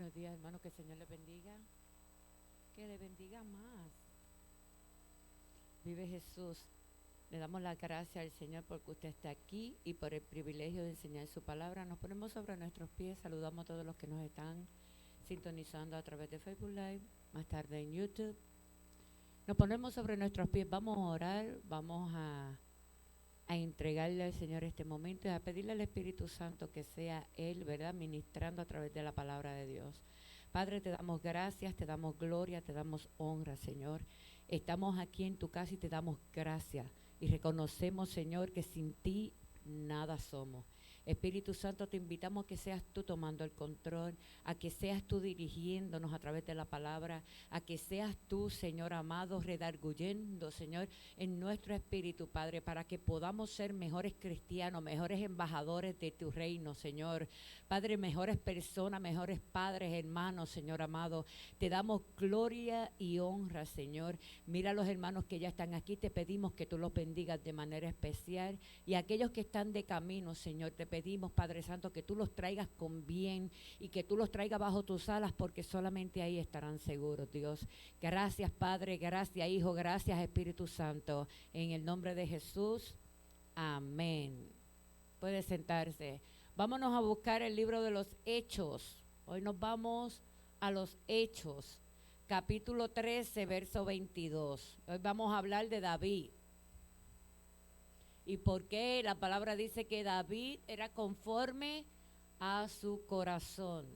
Buenos días, hermano, que el Señor le bendiga, que le bendiga más. Vive Jesús. Le damos la gracia al Señor porque usted está aquí y por el privilegio de enseñar su palabra. Nos ponemos sobre nuestros pies, saludamos a todos los que nos están sintonizando a través de Facebook Live, más tarde en YouTube. Nos ponemos sobre nuestros pies, vamos a orar, vamos a entregarle al Señor este momento y a pedirle al Espíritu Santo que sea Él, ¿verdad?, ministrando a través de la palabra de Dios. Padre, te damos gracias, te damos gloria, te damos honra, Señor. Estamos aquí en tu casa y te damos gracias y reconocemos, Señor, que sin ti nada somos. Espíritu Santo, te invitamos a que seas tú tomando el control, a que seas tú dirigiéndonos a través de la palabra, a que seas tú, Señor amado, redarguyendo, Señor, en nuestro espíritu, Padre, para que podamos ser mejores cristianos, mejores embajadores de tu reino, Señor. Padre, mejores personas, mejores padres, hermanos, Señor amado. Te damos gloria y honra, Señor. Mira a los hermanos que ya están aquí, te pedimos que tú los bendigas de manera especial. Y a aquellos que están de camino, Señor, te pedimos, Padre Santo, que tú los traigas con bien y que tú los traigas bajo tus alas, porque solamente ahí estarán seguros, Dios. Gracias, Padre, gracias, Hijo, gracias, Espíritu Santo. En el nombre de Jesús, amén. Puede sentarse. Vámonos a buscar el libro de los Hechos. Hoy nos vamos a los Hechos, capítulo 13, verso 22. Hoy vamos a hablar de David. ¿Y por qué? La palabra dice que David era conforme a su corazón.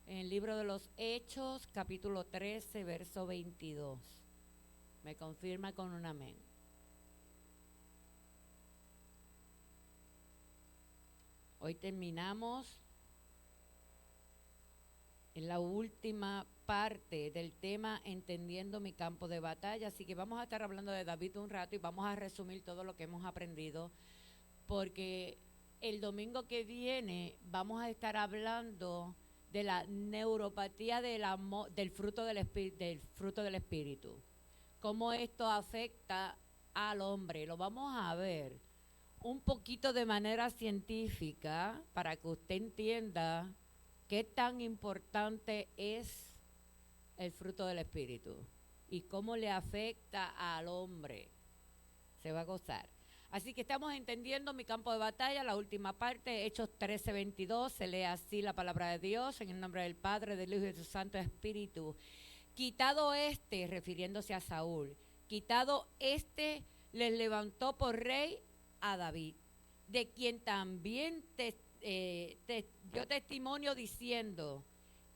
En el libro de los Hechos, capítulo 13, verso 22. Me confirma con un amén. Hoy terminamos en la última parte del tema Entendiendo mi campo de batalla, así que vamos a estar hablando de David un rato y vamos a resumir todo lo que hemos aprendido, porque el domingo que viene vamos a estar hablando de la neuropatía del fruto del espíritu, cómo esto afecta al hombre. Lo vamos a ver un poquito de manera científica para que usted entienda qué tan importante es el fruto del espíritu y cómo le afecta al hombre. Se va a gozar. Así que estamos entendiendo mi campo de batalla, la última parte, Hechos 13:22, se lee así la palabra de Dios, en el nombre del Padre, del Hijo y de su Santo Espíritu. Quitado este, refiriéndose a Saúl, quitado este, les levantó por rey a David, de quien también dio testimonio diciendo: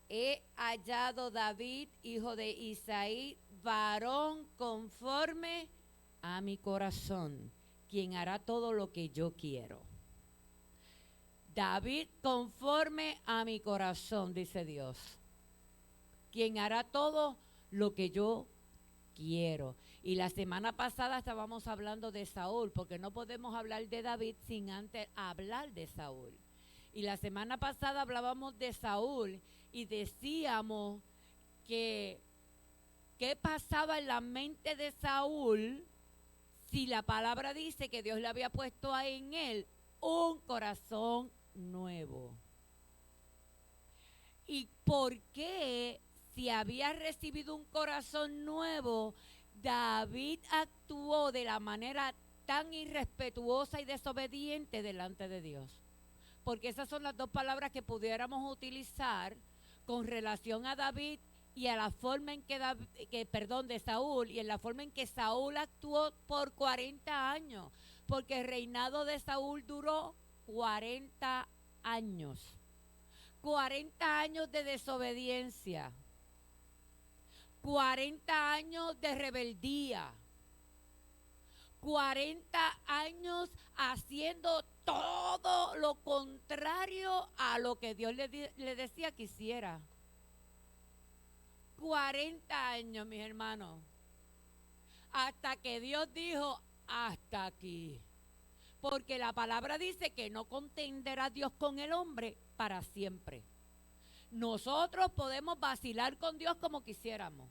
he hallado David, hijo de Isaí, varón conforme a mi corazón, quien hará todo lo que yo quiero. David conforme a mi corazón, dice Dios, quien hará todo lo que yo quiero. Y la semana pasada estábamos hablando de Saúl, porque no podemos hablar de David sin antes hablar de Saúl. Y la semana pasada hablábamos de Saúl y decíamos que qué pasaba en la mente de Saúl si la palabra dice que Dios le había puesto en él un corazón nuevo. ¿Y por qué, si había recibido un corazón nuevo, David actuó de la manera tan irrespetuosa y desobediente delante de Dios? Porque esas son las dos palabras que pudiéramos utilizar con relación a David y a la forma en de Saúl, y en la forma en que Saúl actuó por 40 años, porque el reinado de Saúl duró 40 años. 40 años de desobediencia, 40 años de rebeldía, 40 años haciendo todo lo contrario a lo que Dios le decía que hiciera. 40 años, mis hermanos, hasta que Dios dijo: hasta aquí. Porque la palabra dice que no contenderá Dios con el hombre para siempre. Nosotros podemos vacilar con Dios como quisiéramos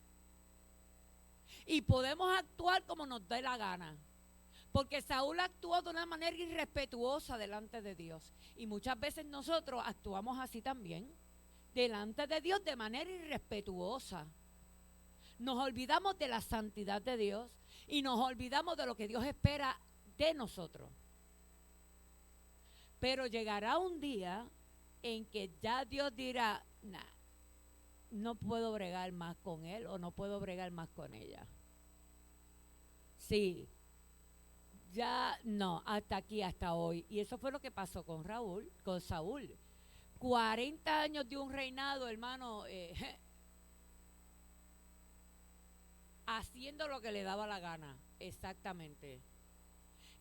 y podemos actuar como nos dé la gana, Porque Saúl actuó de una manera irrespetuosa delante de Dios. Y muchas veces nosotros actuamos así también, delante de Dios de manera irrespetuosa. Nos olvidamos de la santidad de Dios y nos olvidamos de lo que Dios espera de nosotros. Pero llegará un día en que ya Dios dirá, nah, no puedo bregar más con él o no puedo bregar más con ella. Sí, ya no, hasta aquí, hasta hoy. Y eso fue lo que pasó con Saúl. 40 años de un reinado, hermano, haciendo lo que le daba la gana, exactamente.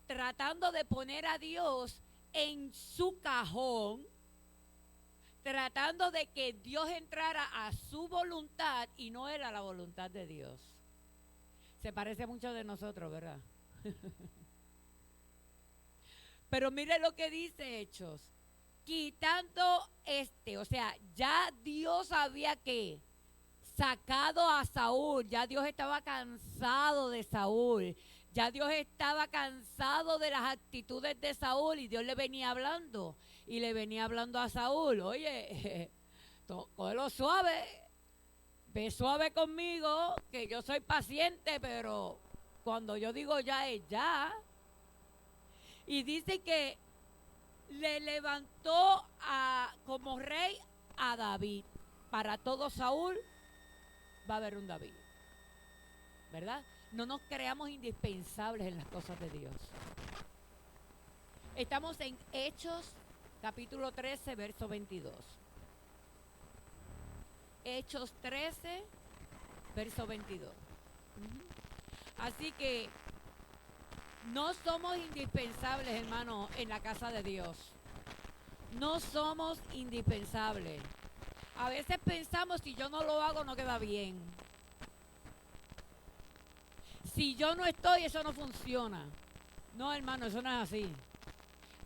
Tratando de poner a Dios en su cajón, tratando de que Dios entrara a su voluntad y no era la voluntad de Dios. Se parece mucho de nosotros, ¿verdad? Pero mire lo que dice Hechos. Quitando o sea, ya Dios había que sacado a Saúl, ya Dios estaba cansado de Saúl, ya Dios estaba cansado de las actitudes de Saúl y Dios le venía hablando y le venía hablando a Saúl, oye, cógelo suave, ve suave conmigo, que yo soy paciente, pero cuando yo digo ya es ya. Y dice que le levantó como rey a David. Para todo Saúl va a haber un David, ¿verdad? No nos creamos indispensables en las cosas de Dios. Estamos en Hechos, capítulo 13, verso 22. Hechos 13, verso 22. Así que no somos indispensables, hermano, en la casa de Dios. No somos indispensables. A veces pensamos, si yo no lo hago, no queda bien. Si yo no estoy, eso no funciona. No, hermano, eso no es así.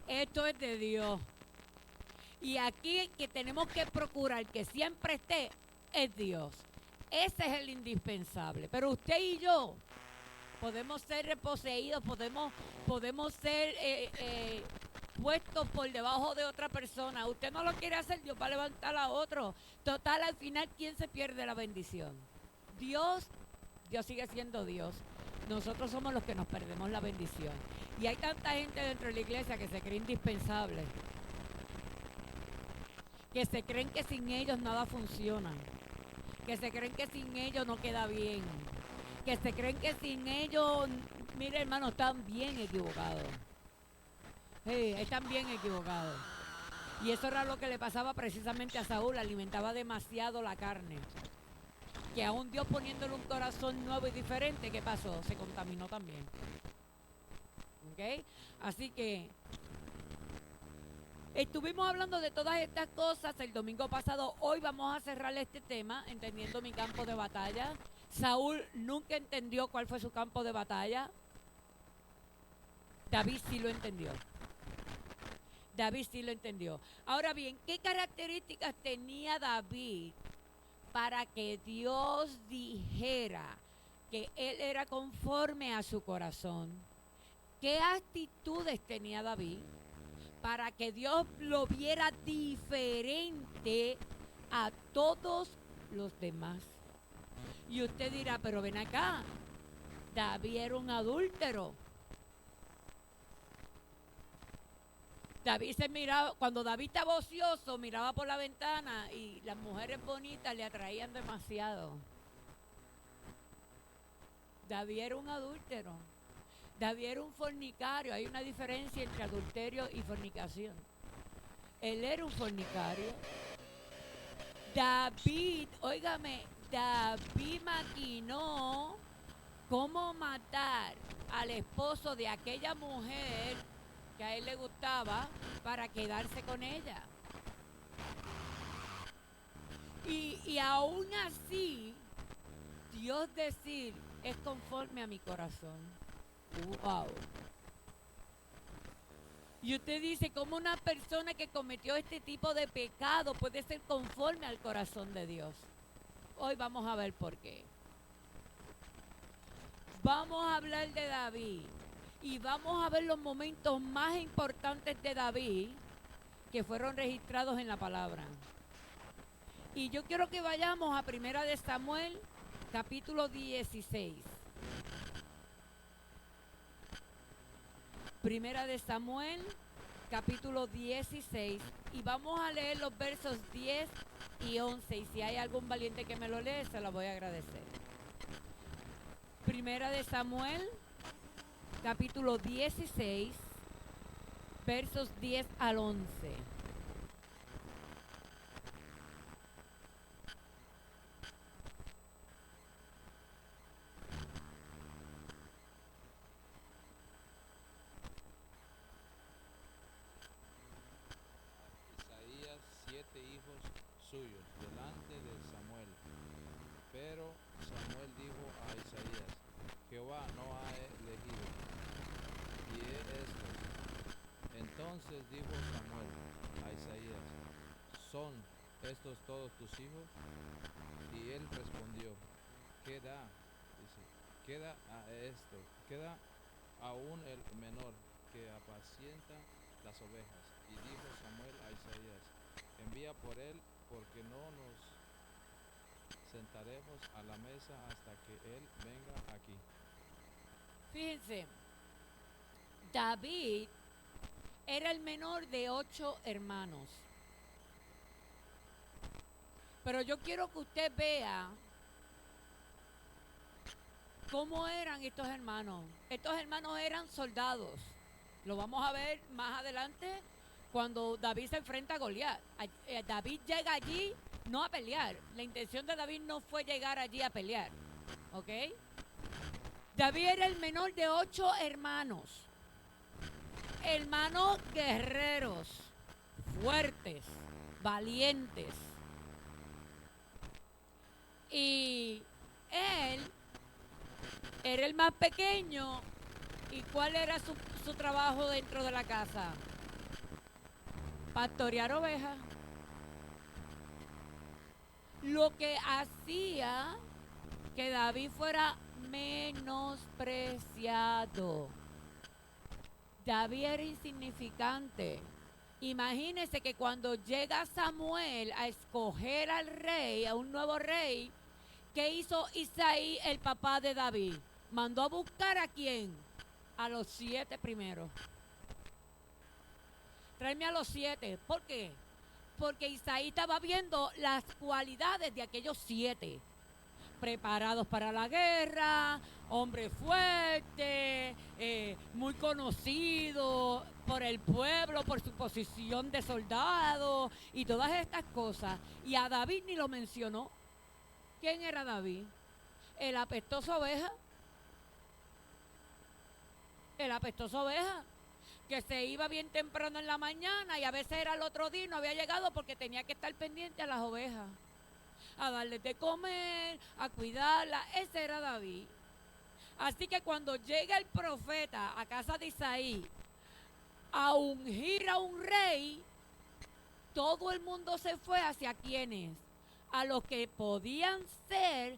Esto es de Dios. Y aquí que tenemos que procurar que siempre esté es Dios. Ese es el indispensable. Pero usted y yo podemos ser reposeídos, podemos ser puestos por debajo de otra persona. Usted no lo quiere hacer, Dios va a levantar a otro. Total, al final, ¿quién se pierde la bendición? Dios sigue siendo Dios. Nosotros somos los que nos perdemos la bendición. Y hay tanta gente dentro de la iglesia que se cree indispensable, que se creen que sin ellos nada funciona, que se creen que sin ellos no queda bien, que se creen que sin ellos, mire hermano, están bien equivocados. Están bien equivocados. Y eso era lo que le pasaba precisamente a Saúl, alimentaba demasiado la carne. Que aún Dios poniéndole un corazón nuevo y diferente, ¿qué pasó? Se contaminó también. ¿Ok? Así que estuvimos hablando de todas estas cosas el domingo pasado. Hoy vamos a cerrar este tema, entendiendo mi campo de batalla. Saúl nunca entendió cuál fue su campo de batalla. David sí lo entendió. David sí lo entendió. Ahora bien, ¿qué características tenía David para que Dios dijera que él era conforme a su corazón? ¿Qué actitudes tenía David para que Dios lo viera diferente a todos los demás? Y usted dirá, pero ven acá, David era un adúltero. David se miraba, cuando David estaba ocioso, miraba por la ventana y las mujeres bonitas le atraían demasiado. David era un adúltero. David era un fornicario. Hay una diferencia entre adulterio y fornicación. Él era un fornicario. David, óigame, David maquinó cómo matar al esposo de aquella mujer que a él le gustaba para quedarse con ella. Y aún así, Dios decir, es conforme a mi corazón. Wow. Y usted dice, ¿cómo una persona que cometió este tipo de pecado puede ser conforme al corazón de Dios? Hoy vamos a ver por qué. Vamos a hablar de David. Y vamos a ver los momentos más importantes de David que fueron registrados en la palabra. Y yo quiero que vayamos a Primera de Samuel, capítulo 16. Primera de Samuel, capítulo 16. Y vamos a leer los versos 10 y 11. Y si hay algún valiente que me lo lee, se lo voy a agradecer. Primera de Samuel, capítulo 16, versos 10 al 11. Isaías 7 hijos suyos delante de Samuel. Pero Samuel dijo a Isaías: Jehová no ha elegido, y estos. Entonces dijo Samuel a Isaías: ¿Son estos todos tus hijos? Y él respondió: Queda, dice, queda aún el menor que apacienta las ovejas. Y dijo Samuel a Isaías: Envía por él, porque no nos sentaremos a la mesa hasta que él venga aquí. Fíjense, David era el menor de 8 hermanos. Pero yo quiero que usted vea cómo eran estos hermanos. Estos hermanos eran soldados. Lo vamos a ver más adelante cuando David se enfrenta a Goliat. David llega allí no a pelear. La intención de David no fue llegar allí a pelear. ¿Ok? David era el menor de 8 hermanos. Hermanos guerreros, fuertes, valientes. Y él era el más pequeño. ¿Y cuál era su trabajo dentro de la casa? Pastorear ovejas. Lo que hacía que David fuera menospreciado. David era insignificante. Imagínense que cuando llega Samuel a escoger al rey, a un nuevo rey, ¿qué hizo Isaí, el papá de David? Mandó a buscar ¿a quién? A los 7 primeros. Tráeme a los 7. ¿Por qué? Porque Isaí estaba viendo las cualidades de aquellos 7. Preparados para la guerra, hombre fuerte, muy conocido por el pueblo, por su posición de soldado y todas estas cosas. Y a David ni lo mencionó. ¿Quién era David? El apestoso oveja. El apestoso oveja, que se iba bien temprano en la mañana y a veces era el otro día y no había llegado porque tenía que estar pendiente a las ovejas, a darles de comer, a cuidarlas. Ese era David. Así que cuando llega el profeta a casa de Isaí a ungir a un rey, todo el mundo se fue hacia quienes, a los que podían ser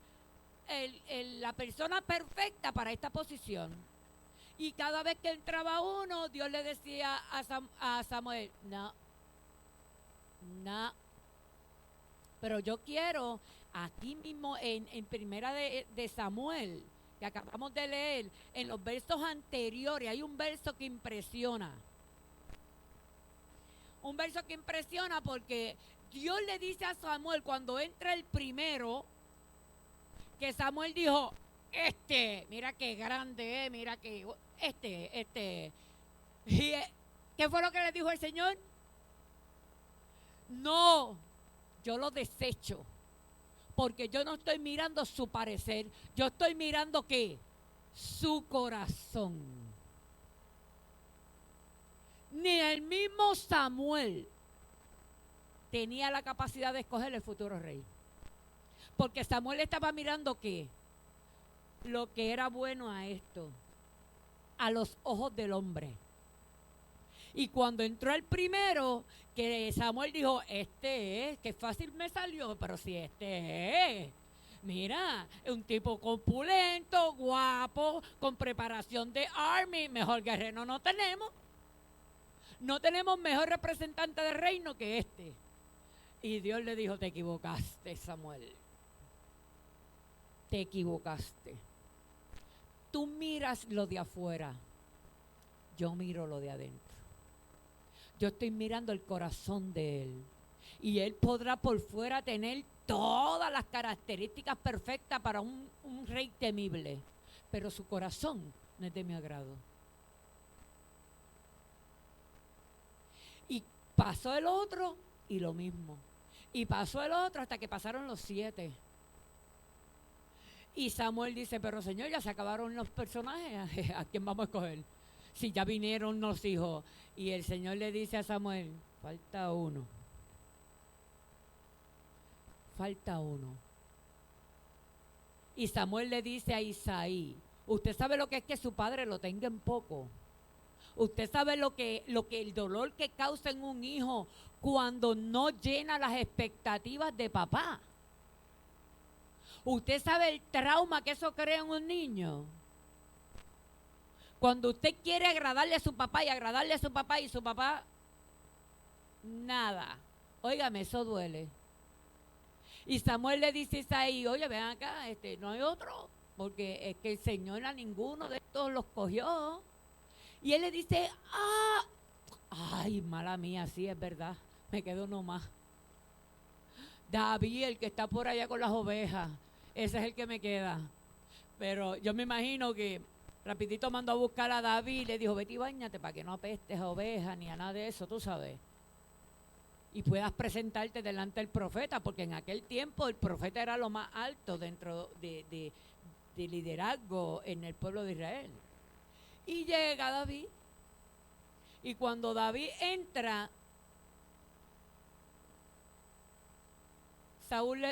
la persona perfecta para esta posición. Y cada vez que entraba uno, Dios le decía a Samuel: no. Pero yo quiero, aquí mismo en Primera de Samuel, que acabamos de leer, en los versos anteriores, hay un verso que impresiona. Un verso que impresiona porque Dios le dice a Samuel cuando entra el primero, que Samuel dijo: mira qué grande, mira que, Y, ¿qué fue lo que le dijo el Señor? No, yo lo desecho, porque yo no estoy mirando su parecer, yo estoy mirando ¿qué? Su corazón. Ni el mismo Samuel tenía la capacidad de escoger el futuro rey, porque Samuel estaba mirando ¿qué? Lo que era bueno a esto, a los ojos del hombre. Y cuando entró el primero, que Samuel dijo: que fácil me salió, pero si Mira, un tipo corpulento, guapo, con preparación de Army, mejor guerrero no tenemos. No tenemos mejor representante del reino que este. Y Dios le dijo, te equivocaste, Samuel. Te equivocaste. Tú miras lo de afuera, yo miro lo de adentro. Yo estoy mirando el corazón de él. Y él podrá por fuera tener todas las características perfectas para un rey temible. Pero su corazón no es de mi agrado. Y pasó el otro y lo mismo. Y pasó el otro hasta que pasaron los 7. Y Samuel dice, pero Señor, ya se acabaron los personajes, ¿a quién vamos a escoger? Si ya vinieron los hijos. Y el Señor le dice a Samuel, falta uno. Falta uno. Y Samuel le dice a Isaí, usted sabe lo que es que su padre lo tenga en poco. Usted sabe lo que el dolor que causa en un hijo cuando no llena las expectativas de papá. Usted sabe el trauma que eso crea en un niño. Cuando usted quiere agradarle a su papá y su papá, nada. Óigame, eso duele. Y Samuel le dice a Isaí, oye, ven acá, no hay otro, porque es que el Señor a ninguno de estos los cogió. Y él le dice, ay, mala mía, sí, es verdad, me quedo nomás. David, el que está por allá con las ovejas, ese es el que me queda. Pero yo me imagino que rapidito mandó a buscar a David y le dijo, vete y báñate para que no apestes a ovejas ni a nada de eso, tú sabes. Y puedas presentarte delante del profeta, porque en aquel tiempo el profeta era lo más alto dentro de liderazgo en el pueblo de Israel. Y llega David, y cuando David entra,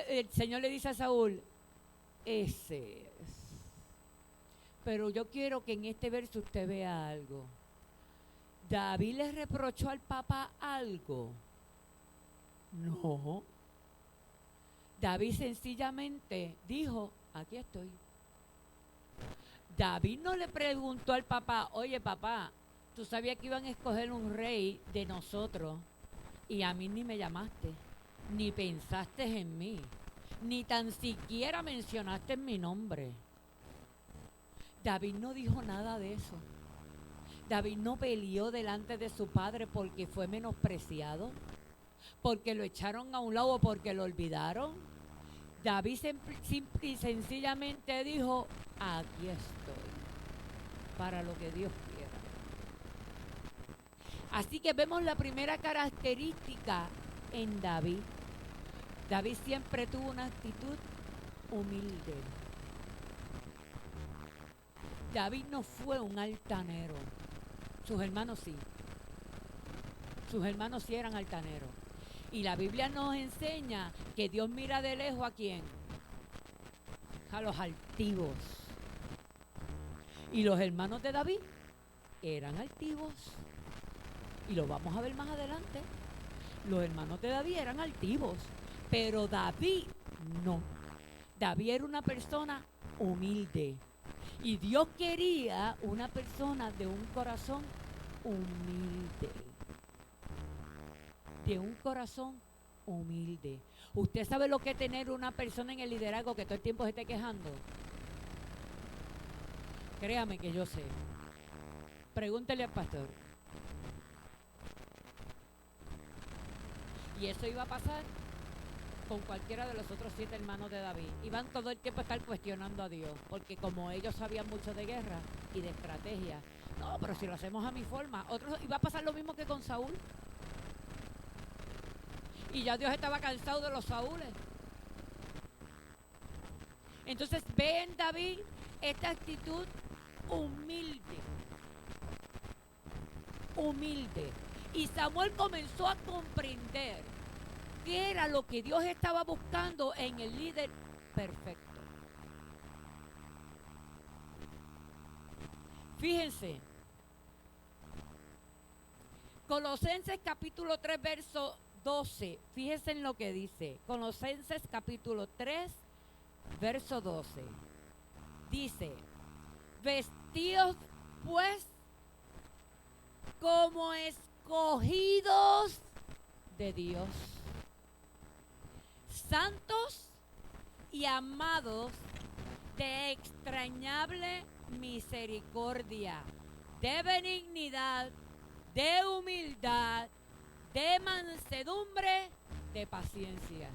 el Señor le dice a Saúl, ese es. Pero yo quiero que en este verso usted vea algo. David le reprochó al papá algo. No. David sencillamente dijo, aquí estoy. David no le preguntó al papá, oye papá, tú sabías que iban a escoger un rey de nosotros y a mí ni me llamaste, ni pensaste en mí, ni tan siquiera mencionaste mi nombre. David no dijo nada de eso. David no peleó delante de su padre porque fue menospreciado, porque lo echaron a un lado, porque lo olvidaron. David simple y sencillamente dijo, aquí estoy, para lo que Dios quiera. Así que vemos la primera característica en David. David siempre tuvo una actitud humilde. David no fue un altanero. Sus hermanos sí. Sus hermanos sí eran altaneros. Y la Biblia nos enseña que Dios mira de lejos ¿a quién? A los altivos. Y los hermanos de David eran altivos. Y lo vamos a ver más adelante. Los hermanos de David eran altivos. Pero David no. David era una persona humilde. Y Dios quería una persona de un corazón humilde. De un corazón humilde. ¿Usted sabe lo que es tener una persona en el liderazgo que todo el tiempo se esté quejando? Créame que yo sé. Pregúntele al pastor. Y eso iba a pasar con cualquiera de los otros 7 hermanos de David. Iban todo el tiempo a estar cuestionando a Dios, porque como ellos sabían mucho de guerra y de estrategia, no, pero si lo hacemos a mi forma, otros iba a pasar lo mismo que con Saúl. Y ya Dios estaba cansado de los Saúles. Entonces ve en David esta actitud humilde. Humilde. Y Samuel comenzó a comprender qué era lo que Dios estaba buscando en el líder perfecto. Fíjense. Colosenses capítulo 3, verso 12. Fíjense en lo que dice. Colosenses capítulo 3, verso 12. Dice, vestidos pues como escogidos de Dios, santos y amados de extrañable misericordia, de benignidad, de humildad, de mansedumbre, de paciencia.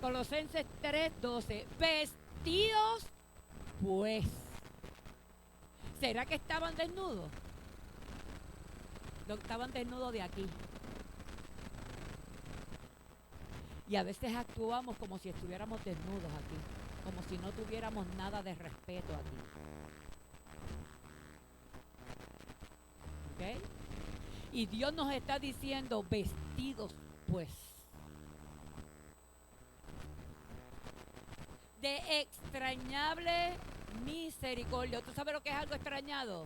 Colosenses 3:12, vestidos pues. ¿Será que estaban desnudos? No, estaban desnudos de aquí. Y a veces actuamos como si estuviéramos desnudos aquí, como si no tuviéramos nada de respeto aquí. ¿Ok? Y Dios nos está diciendo, vestidos pues. De extrañable misericordia. ¿Tú sabes lo que es algo extrañado?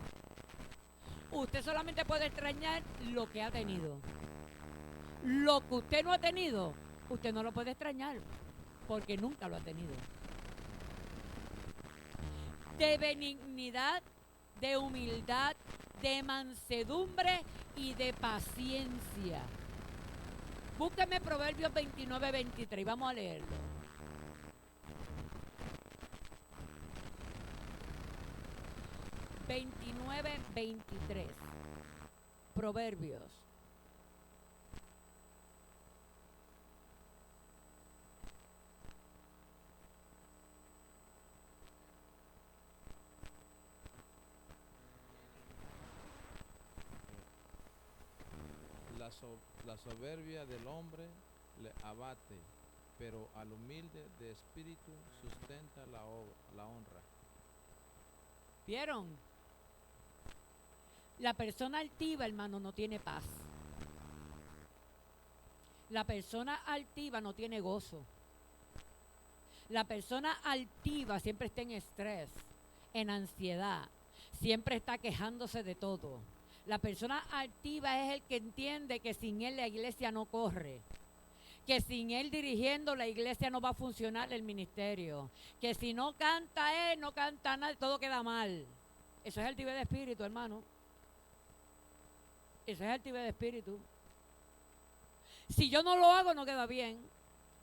Usted solamente puede extrañar lo que ha tenido. Lo que usted no ha tenido, usted no lo puede extrañar, porque nunca lo ha tenido. De benignidad, de humildad, de mansedumbre y de paciencia. Búsqueme Proverbios 29:23, vamos a leerlo. (29:23) Proverbios. La soberbia del hombre le abate, pero al humilde de espíritu sustenta la honra. ¿Vieron? La persona altiva, hermano, no tiene paz. La persona altiva no tiene gozo. La persona altiva siempre está en estrés, en ansiedad, siempre está quejándose de todo. La persona altiva es el que entiende que sin él la iglesia no corre, que sin él dirigiendo la iglesia no va a funcionar el ministerio, que si no canta él, no canta nada, todo queda mal. Eso es altivez de espíritu, hermano. Eso es altivez de espíritu. Si yo no lo hago, no queda bien.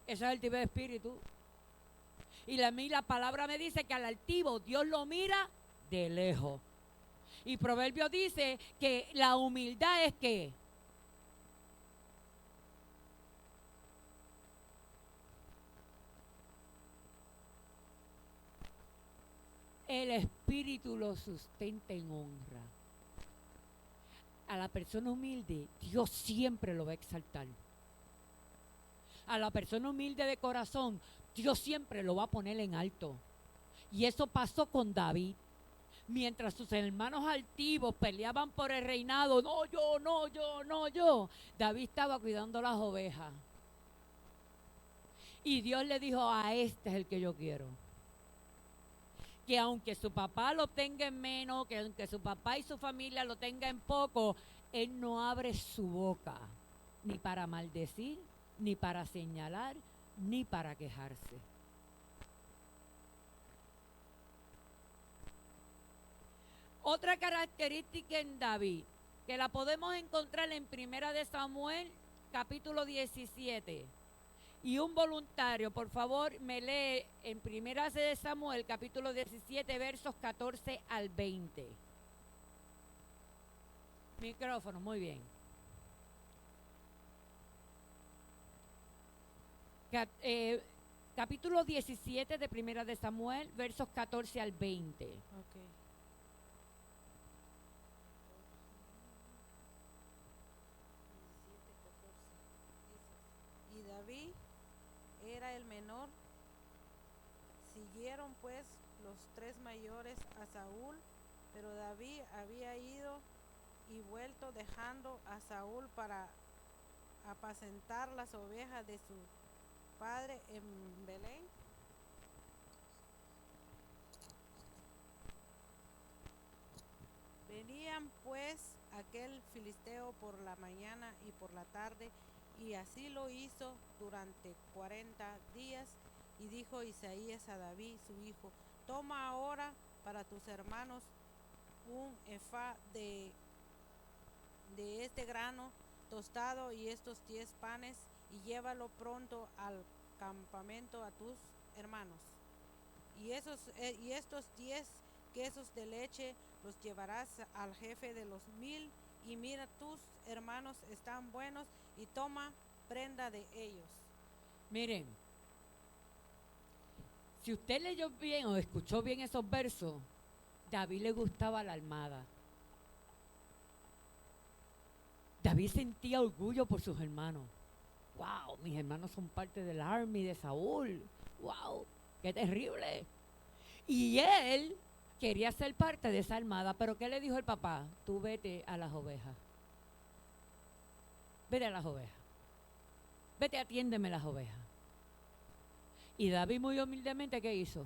Eso es altivez de espíritu. Y a mí la palabra me dice que al altivo Dios lo mira de lejos. Y Proverbios dice que la humildad es que el espíritu lo sustenta en honra. A la persona humilde, Dios siempre lo va a exaltar. A la persona humilde de corazón, Dios siempre lo va a poner en alto. Y eso pasó con David. Mientras sus hermanos altivos peleaban por el reinado, no yo, no yo, no yo, David estaba cuidando las ovejas. Y Dios le dijo, a este es el que yo quiero. Que aunque su papá lo tenga en menos, que aunque su papá y su familia lo tenga en poco, él no abre su boca, ni para maldecir, ni para señalar, ni para quejarse. Otra característica en David, que la podemos encontrar en Primera de Samuel, capítulo 17. Y un voluntario, por favor, me lee en Primera de Samuel, capítulo 17, versos 14 al 20. Micrófono, muy bien. Capítulo 17 de Primera de Samuel, versos 14 al 20. Okay. Y David era el menor. Siguieron pues los tres mayores a Saúl, pero David había ido y vuelto dejando a Saúl para apacentar las ovejas de su padre en Belén. Venían pues aquel filisteo por la mañana y por la tarde, y así lo hizo durante 40 días, Y dijo Isaías a David, su hijo, toma ahora para tus hermanos un efá de este grano tostado y estos 10 panes, y llévalo pronto al campamento a tus hermanos. Y estos 10 quesos de leche los llevarás al jefe de los 1000, y mira, tus hermanos están buenos, y toma prenda de ellos. Miren, si usted leyó bien o escuchó bien esos versos, David le gustaba la armada. David sentía orgullo por sus hermanos. ¡Wow! Mis hermanos son parte del army de Saúl. ¡Wow! ¡Qué terrible! Y él quería ser parte de esa armada, pero ¿qué le dijo el papá? Tú vete a las ovejas. Vete a las ovejas. Vete, atiéndeme las ovejas. Y David muy humildemente, ¿qué hizo?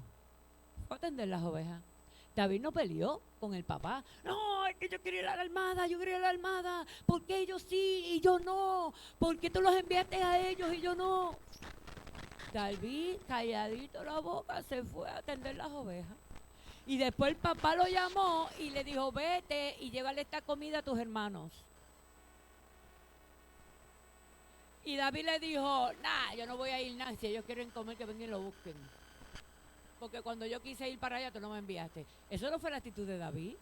Fue a atender las ovejas. David no peleó con el papá. No, es que yo quería ir a la armada, yo quería ir a la armada. ¿Por qué ellos sí y yo no? ¿Por qué tú los enviaste a ellos y yo no? David, calladito la boca, se fue a atender las ovejas. Y después el papá lo llamó y le dijo, vete y llévale esta comida a tus hermanos. Y David le dijo, nah, yo no voy a ir nada. Si ellos quieren comer, que vengan y lo busquen. Porque cuando yo quise ir para allá, tú no me enviaste. Eso no fue la actitud de David.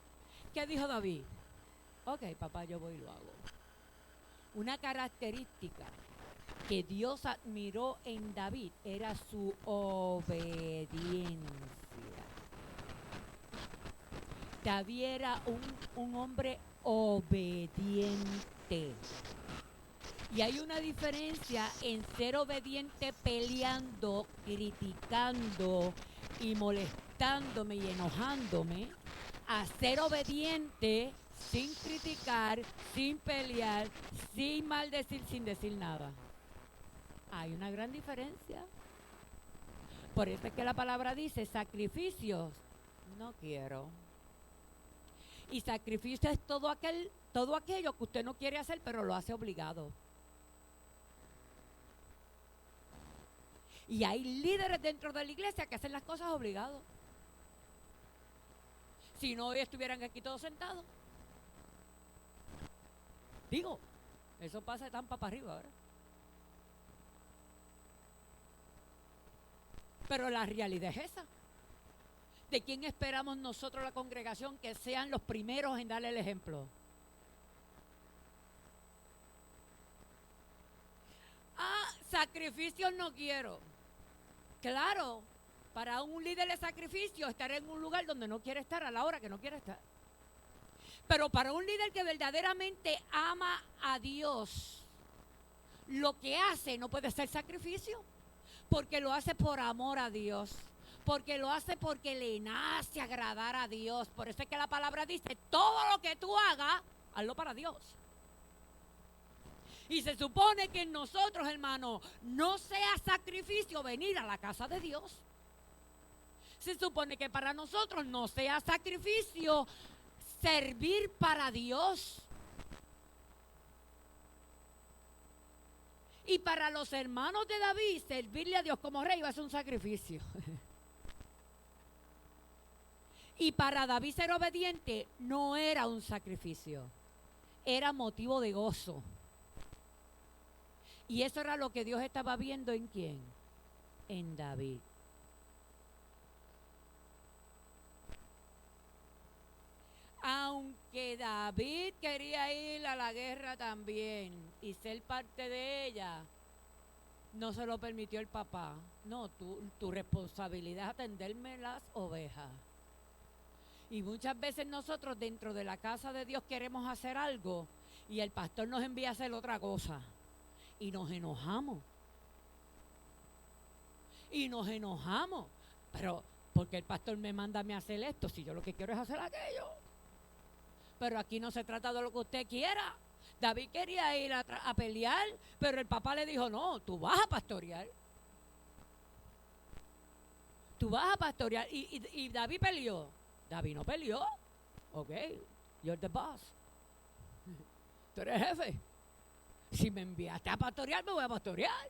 ¿Qué dijo David? Ok, papá, yo voy y lo hago. Una característica que Dios admiró en David era su obediencia. David era un hombre obediente. Y hay una diferencia en ser obediente peleando, criticando y molestándome y enojándome, a ser obediente sin criticar, sin pelear, sin maldecir, sin decir nada. Hay una gran diferencia. Por eso es que la palabra dice, sacrificios, no quiero. Y sacrificio es todo aquello que usted no quiere hacer, pero lo hace obligado. Y hay líderes dentro de la iglesia que hacen las cosas obligados. Si no, hoy estuvieran aquí todos sentados. Digo, eso pasa de Tampa para arriba, ¿verdad? Pero la realidad es esa. ¿De quién esperamos nosotros, la congregación, que sean los primeros en darle el ejemplo? Sacrificios no quiero. Claro, para un líder de sacrificio estar en un lugar donde no quiere estar a la hora que no quiere estar. Pero para un líder que verdaderamente ama a Dios, lo que hace no puede ser sacrificio, porque lo hace por amor a Dios, porque lo hace porque le nace agradar a Dios. Por eso es que la palabra dice, todo lo que tú hagas, hazlo para Dios. Y se supone que en nosotros, hermanos, no sea sacrificio venir a la casa de Dios. Se supone que para nosotros no sea sacrificio servir para Dios. Y para los hermanos de David, servirle a Dios como rey va a ser un sacrificio. Y para David ser obediente no era un sacrificio, era motivo de gozo. Y eso era lo que Dios estaba viendo ¿en quién? En David. Aunque David quería ir a la guerra también y ser parte de ella, no se lo permitió el papá. No, tu responsabilidad es atenderme las ovejas. Y muchas veces nosotros dentro de la casa de Dios queremos hacer algo y el pastor nos envía a hacer otra cosa. Y nos enojamos. Y nos enojamos. Pero, ¿por qué el pastor me manda a mí a hacer esto si yo lo que quiero es hacer aquello? Pero aquí no se trata de lo que usted quiera. David quería ir a pelear, pero el papá le dijo, no, tú vas a pastorear. Tú vas a pastorear. Y David peleó. David no peleó. Ok, you're the boss. Tú eres el jefe. Si me enviaste a pastorear, me voy a pastorear.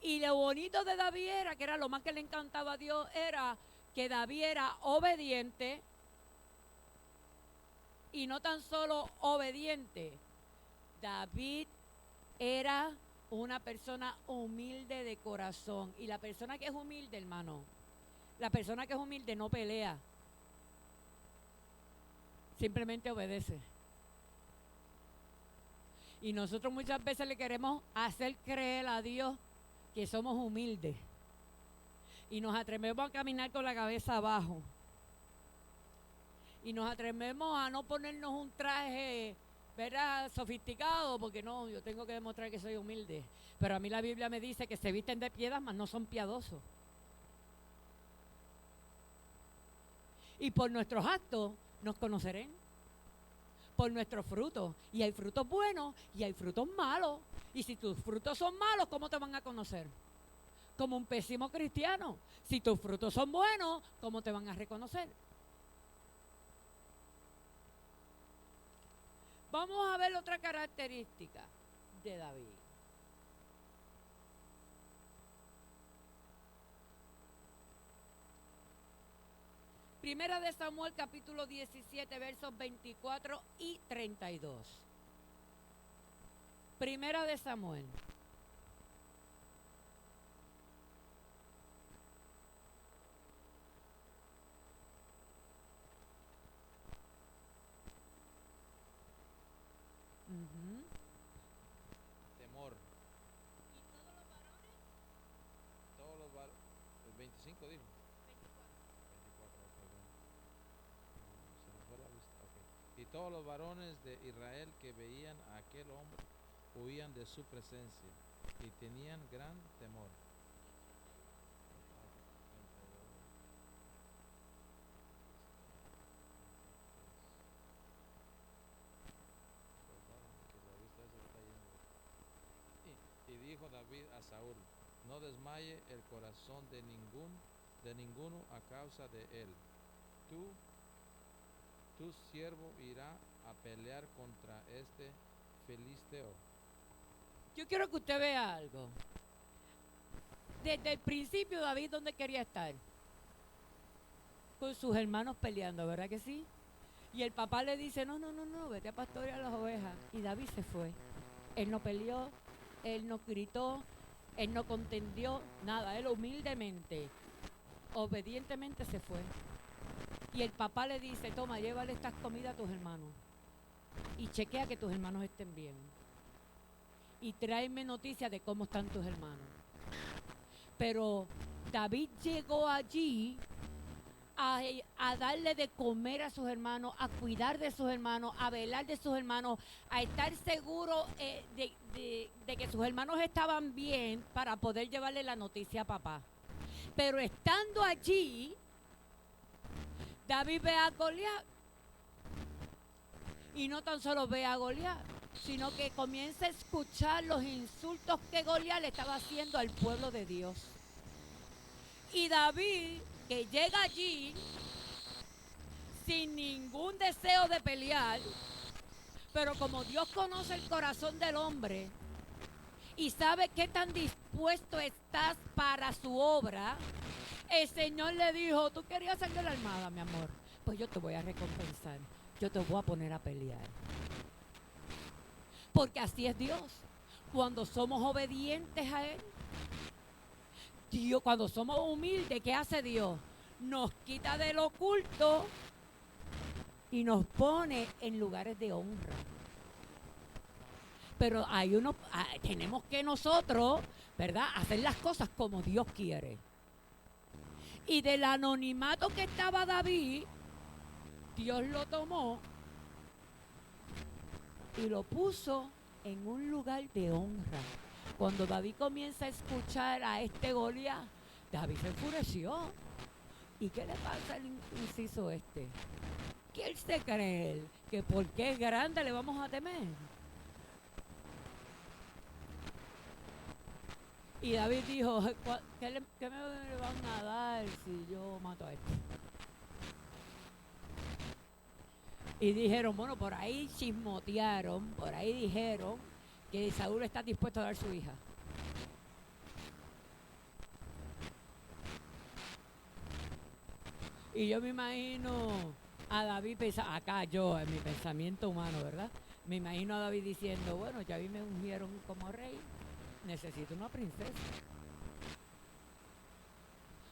Y lo bonito de David era, que era lo más que le encantaba a Dios, era que David era obediente. Y no tan solo obediente, David era una persona humilde de corazón. Y la persona que es humilde, hermano, la persona que es humilde no pelea, simplemente obedece. Y nosotros muchas veces le queremos hacer creer a Dios que somos humildes. Y nos atrevemos a caminar con la cabeza abajo. Y nos atrevemos a no ponernos un traje, ¿verdad?, sofisticado, porque no, yo tengo que demostrar que soy humilde. Pero a mí la Biblia me dice que se visten de piedras, mas no son piadosos. Y por nuestros actos nos conocerán, por nuestros frutos. Y hay frutos buenos y hay frutos malos. Y si tus frutos son malos, ¿cómo te van a conocer? Como un pésimo cristiano. Si tus frutos son buenos, ¿cómo te van a reconocer? Vamos a ver otra característica de David. Primera de Samuel, capítulo 17, versos 24 y 32. Primera de Samuel. Temor. Todos los varones. El 25 dijo. 24, perdón. Se me fue la vista. Okay. Y todos los varones de Israel que veían a aquel hombre huían de su presencia y tenían gran temor. Y dijo David a Saúl: no desmaye el corazón de ninguno a causa de él. Tu siervo irá a pelear contra este filisteo. Yo quiero que usted vea algo. Desde el principio David, ¿dónde quería estar? Con sus hermanos peleando, ¿verdad que sí? Y el papá le dice, no, vete a pastorear las ovejas. Y David se fue. Él no peleó, él no gritó, él no contendió, nada. Él humildemente, obedientemente se fue. Y el papá le dice, toma, llévale estas comidas a tus hermanos. Y chequea que tus hermanos estén bien. Y tráeme noticias de cómo están tus hermanos. Pero David llegó allí a darle de comer a sus hermanos, a cuidar de sus hermanos, a velar de sus hermanos, a estar seguro de que sus hermanos estaban bien para poder llevarle la noticia a papá. Pero estando allí, David ve a Goliat. Y no tan solo ve a Goliat, sino que comienza a escuchar los insultos que Goliat le estaba haciendo al pueblo de Dios. Y David, que llega allí sin ningún deseo de pelear, pero como Dios conoce el corazón del hombre y sabe qué tan dispuesto estás para su obra, el Señor le dijo, tú querías salir de la armada, mi amor, pues yo te voy a recompensar, yo te voy a poner a pelear. Porque así es Dios, cuando somos obedientes a Él. Dios, cuando somos humildes, ¿qué hace Dios? Nos quita del oculto y nos pone en lugares de honra. Pero tenemos que nosotros, ¿verdad?, hacer las cosas como Dios quiere. Y del anonimato que estaba David, Dios lo tomó y lo puso en un lugar de honra. Cuando David comienza a escuchar a este Goliat, David se enfureció. ¿Y qué le pasa al inciso este? ¿Qué él se cree él? ¿Que porque es grande le vamos a temer? Y David dijo, ¿qué me van a dar si yo mato a este? Y dijeron, bueno, por ahí chismotearon, por ahí dijeron que Saúl está dispuesto a dar su hija. Y yo me imagino a David, acá yo, en mi pensamiento humano, ¿verdad? Me imagino a David diciendo, bueno, ya a mí me ungieron como rey, necesito una princesa.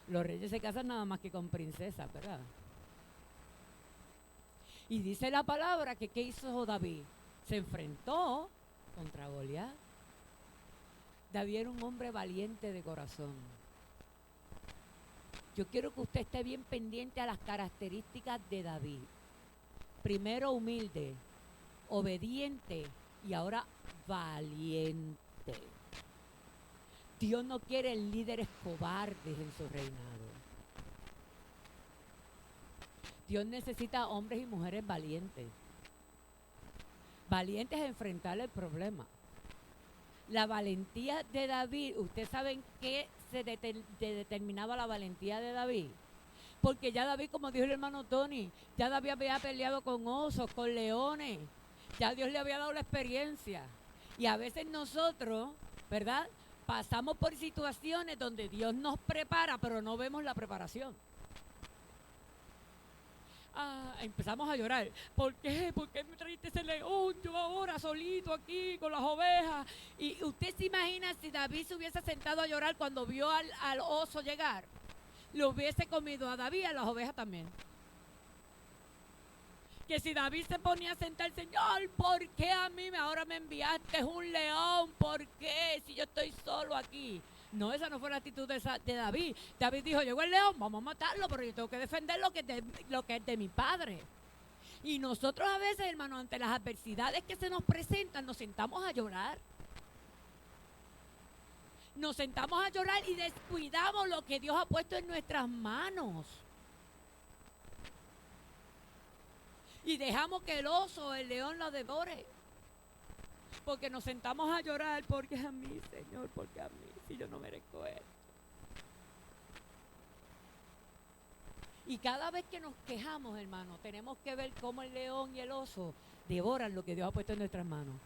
Los reyes se casan nada más que con princesas, ¿verdad? Y dice la palabra que ¿qué hizo David? Se enfrentó contra Goliat. David era un hombre valiente de corazón. Yo quiero que usted esté bien pendiente a las características de David. Primero humilde, obediente y ahora valiente. Dios no quiere líderes cobardes en su reinado. Dios necesita hombres y mujeres valientes. Valientes a enfrentar el problema. La valentía de David, ¿ustedes saben qué se determinaba la valentía de David? Porque ya David, como dijo el hermano Tony, ya David había peleado con osos, con leones. Ya Dios le había dado la experiencia. Y a veces nosotros, ¿verdad? Pasamos por situaciones donde Dios nos prepara, pero no vemos la preparación. Empezamos a llorar. ¿Por qué? ¿Por qué me trajiste ese león? Yo ahora solito aquí con las ovejas. Y usted se imagina si David se hubiese sentado a llorar cuando vio al oso llegar. Le hubiese comido a David y a las ovejas también. Que si David se ponía a sentar, Señor, ¿por qué a mí ahora me enviaste un león? ¿Por qué? Si yo estoy solo aquí. No, esa no fue la actitud de David. David dijo, llegó el león, vamos a matarlo, pero yo tengo que defender lo que es de mi padre. Y nosotros a veces, hermano, ante las adversidades que se nos presentan, nos sentamos a llorar. Nos sentamos a llorar y descuidamos lo que Dios ha puesto en nuestras manos. Y dejamos que el oso o el león lo devore. Porque nos sentamos a llorar, porque a mí, Señor, porque a mí, si yo no merezco esto. Y cada vez que nos quejamos, hermano, tenemos que ver cómo el león y el oso devoran lo que Dios ha puesto en nuestras manos.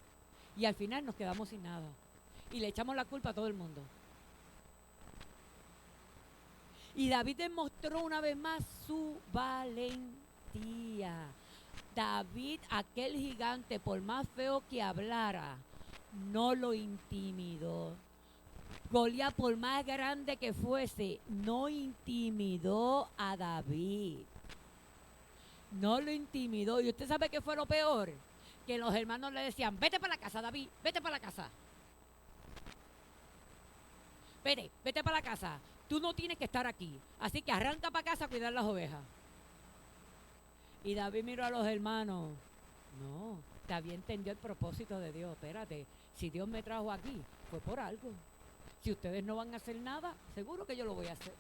Y al final nos quedamos sin nada. Y le echamos la culpa a todo el mundo. Y David demostró una vez más su valentía. David, aquel gigante, por más feo que hablara, no lo intimidó. Goliat, por más grande que fuese, no intimidó a David. No lo intimidó. ¿Y usted sabe qué fue lo peor? Que los hermanos le decían, vete para la casa, David, vete para la casa. Vete para la casa. Tú no tienes que estar aquí. Así que arranca para casa a cuidar las ovejas. Y David miró a los hermanos. No, David entendió el propósito de Dios. Espérate, si Dios me trajo aquí, fue por algo. Si ustedes no van a hacer nada, seguro que yo lo voy a hacer.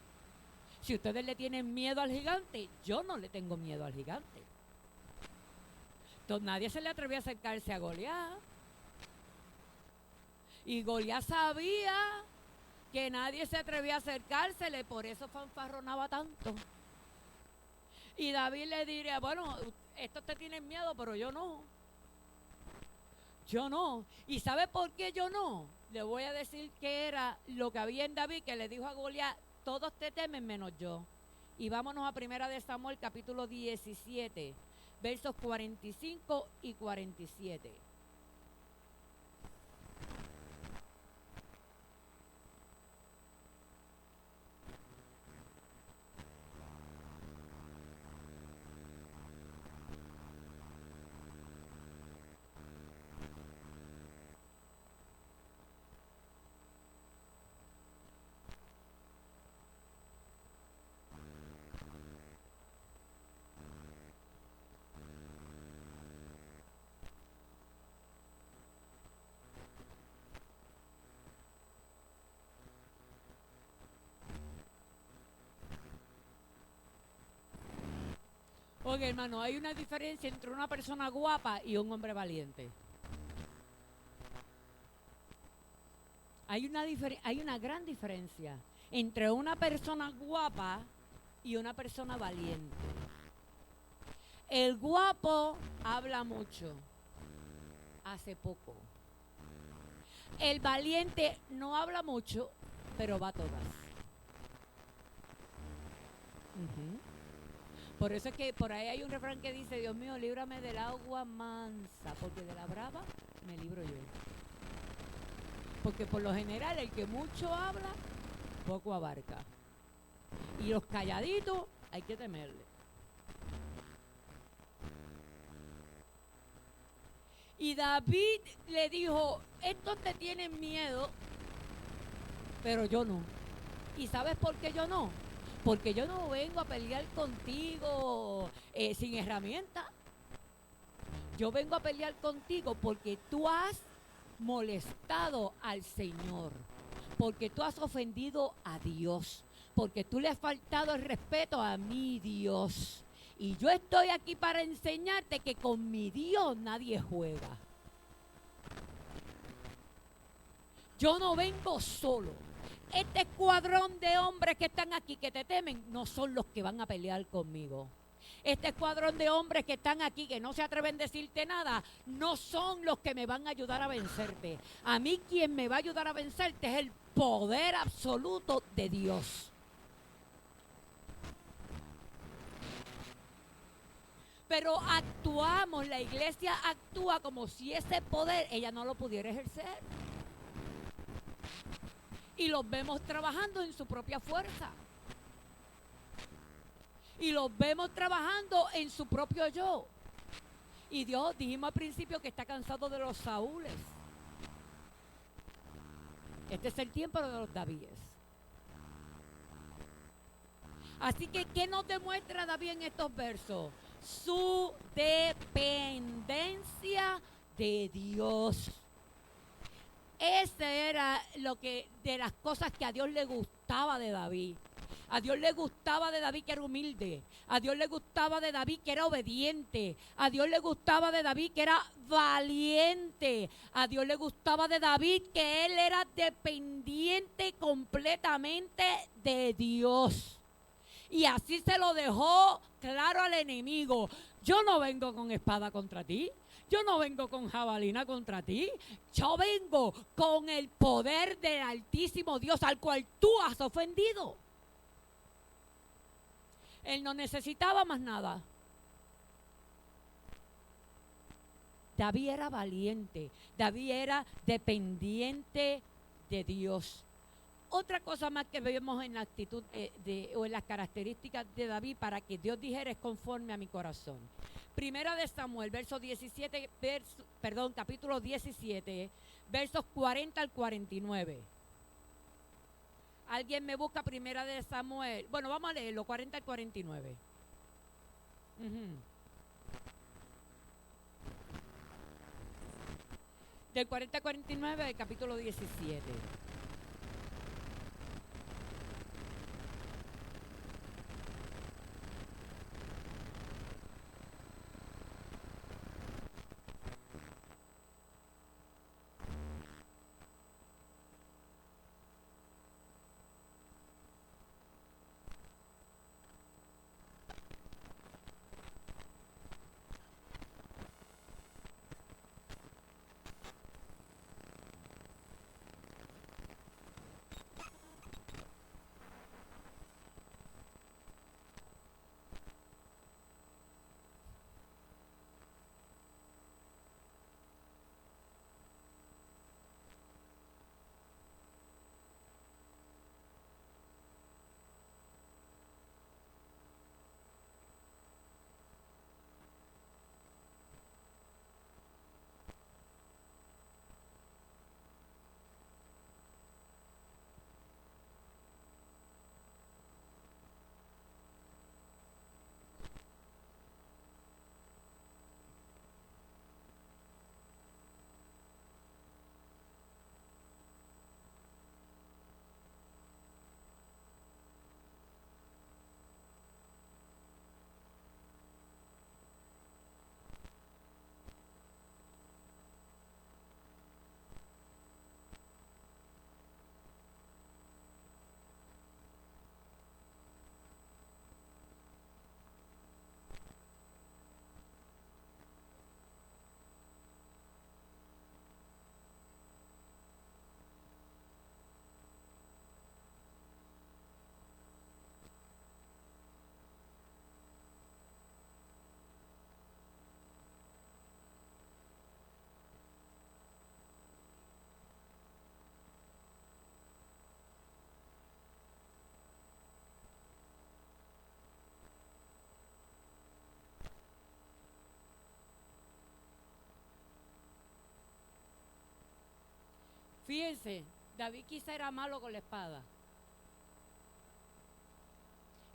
Si ustedes le tienen miedo al gigante, yo no le tengo miedo al gigante. Entonces nadie se le atrevió a acercarse a Goliat. Y Goliat sabía que nadie se atrevía a acercársele, por eso fanfarronaba tanto. Y David le diría, bueno, estos te tienen miedo, pero yo no. Yo no. ¿Y sabe por qué yo no? Le voy a decir que era lo que había en David, que le dijo a Goliat, todos te temen menos yo. Y vámonos a 1 de Samuel, capítulo 17, versos 45 y 47. Oye, hermano, hay una diferencia entre una persona guapa y un hombre valiente. Hay una gran diferencia entre una persona guapa y una persona valiente. El guapo habla mucho, hace poco. El valiente no habla mucho, pero va a todas. Por eso es que por ahí hay un refrán que dice, Dios mío, líbrame del agua mansa, porque de la brava me libro yo. Porque por lo general el que mucho habla, poco abarca. Y los calladitos hay que temerle. Y David le dijo, estos te tienen miedo, pero yo no. ¿Y sabes por qué yo no? Porque yo no vengo a pelear contigo sin herramientas. Yo vengo a pelear contigo porque tú has molestado al Señor, porque tú has ofendido a Dios, porque tú le has faltado el respeto a mi Dios. Y yo estoy aquí para enseñarte que con mi Dios nadie juega. Yo no vengo solo. Este escuadrón de hombres que están aquí, que te temen, no son los que van a pelear conmigo. Este escuadrón de hombres que están aquí, que no se atreven a decirte nada, no son los que me van a ayudar a vencerte. A mí quien me va a ayudar a vencerte es el poder absoluto de Dios. Pero actuamos, la iglesia actúa como si ese poder ella no lo pudiera ejercer. Y los vemos trabajando en su propia fuerza. Y los vemos trabajando en su propio yo. Y Dios, dijimos al principio que está cansado de los Saúles. Este es el tiempo de los Davíes. Así que, ¿qué nos demuestra David en estos versos? Su dependencia de Dios. Ese era lo que de las cosas que a Dios le gustaba de David. A Dios le gustaba de David que era humilde. A Dios le gustaba de David que era obediente. A Dios le gustaba de David que era valiente. A Dios le gustaba de David que él era dependiente completamente de Dios. Y así se lo dejó claro al enemigo. Yo no vengo con espada contra ti. Yo no vengo con jabalina contra ti. Yo vengo con el poder del Altísimo Dios al cual tú has ofendido. Él no necesitaba más nada. David era valiente. David era dependiente de Dios. Otra cosa más que vemos en la actitud o en las características de David para que Dios dijera es conforme a mi corazón. Primera de Samuel, capítulo 17, versos 40 al 49. ¿Alguien me busca Primera de Samuel? Bueno, vamos a leerlo, 40 al 49. Del 40 al 49 del capítulo 17. Fíjense, David quizá era malo con la espada.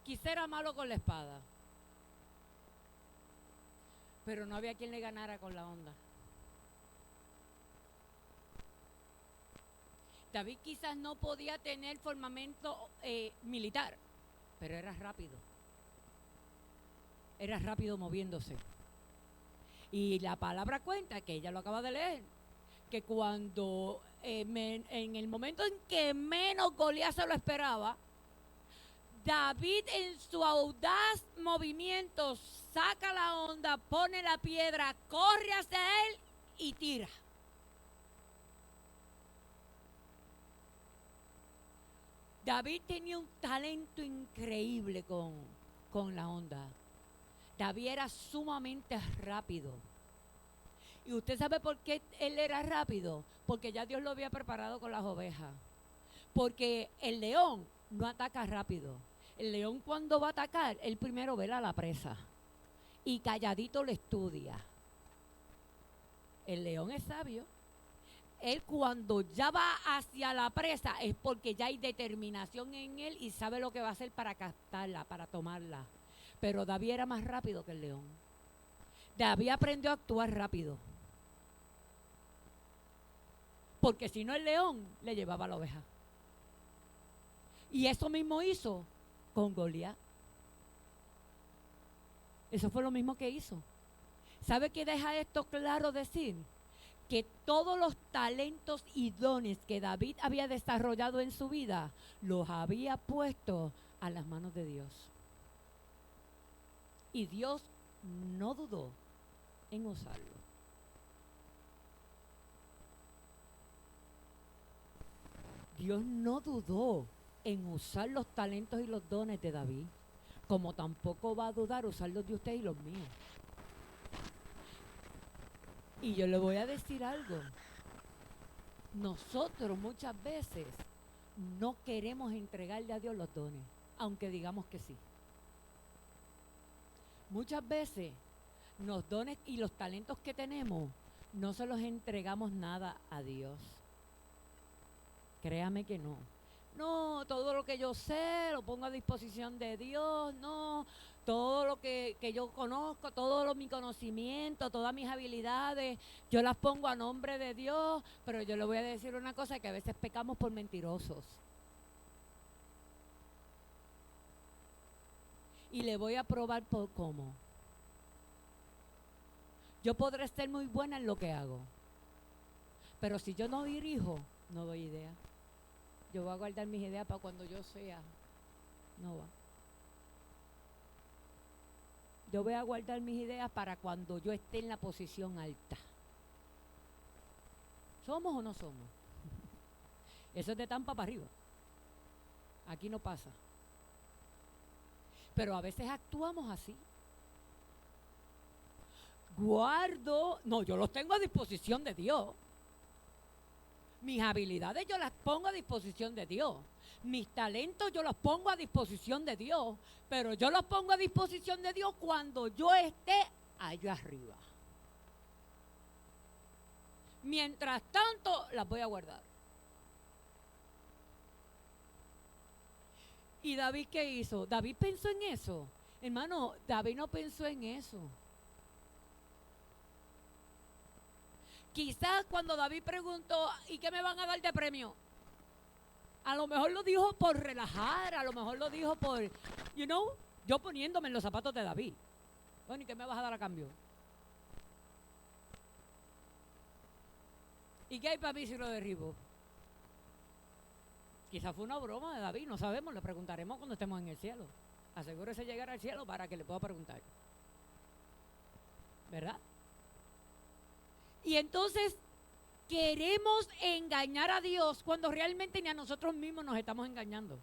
Quizá era malo con la espada. Pero no había quien le ganara con la onda. David quizás no podía tener formamento militar, pero era rápido. Era rápido moviéndose. Y la palabra cuenta, que ella lo acaba de leer, que cuando en el momento en que menos Goliat se lo esperaba, David en su audaz movimiento saca la onda, pone la piedra, corre hacia él y tira. David tenía un talento increíble con la onda. David era sumamente rápido. ¿Y usted sabe por qué él era rápido? Porque ya Dios lo había preparado con las ovejas. Porque el león no ataca rápido. El león cuando va a atacar, él primero vela a la presa. Y calladito le estudia. El león es sabio. Él cuando ya va hacia la presa es porque ya hay determinación en él y sabe lo que va a hacer para captarla, para tomarla. Pero David era más rápido que el león. David aprendió a actuar rápido. Porque si no el león le llevaba la oveja. Y eso mismo hizo con Goliat. Eso fue lo mismo que hizo. ¿Sabe qué deja esto claro decir? Que todos los talentos y dones que David había desarrollado en su vida, los había puesto a las manos de Dios. Y Dios no dudó en usarlo. Dios no dudó en usar los talentos y los dones de David, como tampoco va a dudar usar los de usted y los míos. Y yo le voy a decir algo. Nosotros muchas veces no queremos entregarle a Dios los dones, aunque digamos que sí. Muchas veces los dones y los talentos que tenemos no se los entregamos nada a Dios. Créame que no. No, todo lo que yo sé lo pongo a disposición de Dios. No, todo lo que yo conozco, todo mi conocimiento, todas mis habilidades, yo las pongo a nombre de Dios. Pero yo le voy a decir una cosa, que a veces pecamos por mentirosos. Y le voy a probar por cómo. Yo podré ser muy buena en lo que hago, pero si yo no dirijo, no doy idea. Yo voy a guardar mis ideas para cuando yo sea. No va. Yo voy a guardar mis ideas para cuando yo esté en la posición alta. ¿Somos o no somos? Eso es de Tampa para arriba. Aquí no pasa. Pero a veces actuamos así. No, yo los tengo a disposición de Dios. Mis habilidades yo las pongo a disposición de Dios. Mis talentos yo los pongo a disposición de Dios. Pero yo los pongo a disposición de Dios cuando yo esté allá arriba. Mientras tanto, las voy a guardar. ¿Y David qué hizo? David pensó en eso. Hermano, David no pensó en eso. Quizás cuando David preguntó, ¿y qué me van a dar de premio? A lo mejor lo dijo por relajar, a lo mejor lo dijo por, yo poniéndome en los zapatos de David. Bueno, ¿y qué me vas a dar a cambio? ¿Y qué hay para mí si lo derribo? Quizás fue una broma de David, no sabemos, le preguntaremos cuando estemos en el cielo. Asegúrese de llegar al cielo para que le pueda preguntar. ¿Verdad? Y entonces queremos engañar a Dios cuando realmente ni a nosotros mismos nos estamos engañando.